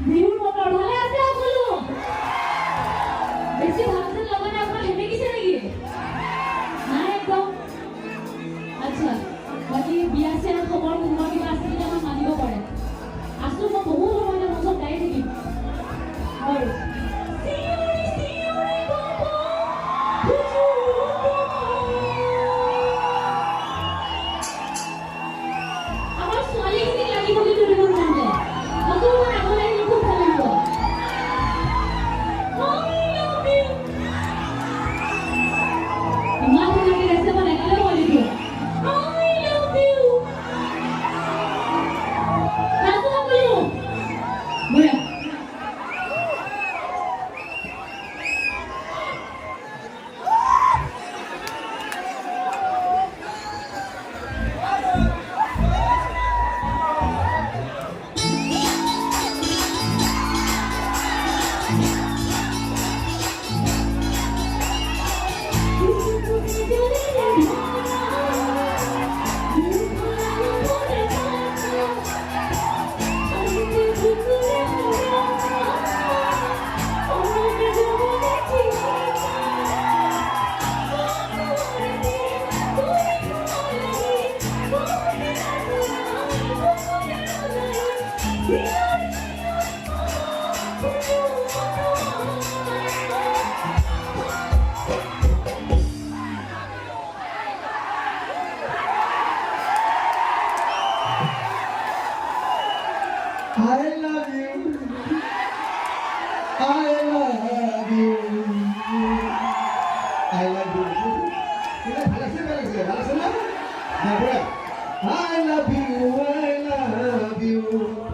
বিহুর বতৰ ভালে আছে সকলো বেছি ভাবছেন লগতে আপোনাৰ হেমেকিছে নেকি নাই একদম আচ্ছা বাকী বিয়া চিয়াৰ খবৰ কোনোবা কিবা আছে যদি আমাক মানিব পাৰে আছো মই বহুত সময়তে মই চব গাই থাকিম আৰু আমাৰ ছোৱালীখিনিক লাগিব কিন্তু দেখোন জানে অকণমান আগলৈ আহিলে খুব ভাল লাগিব ইমান ধুনীয়াকৈ গাইছে মই একেলগে কৈ দিছোঁ নাচো সকলো বঢ়িয়া I love you. I love you. I love you. Kita balas na. I love you. I love you.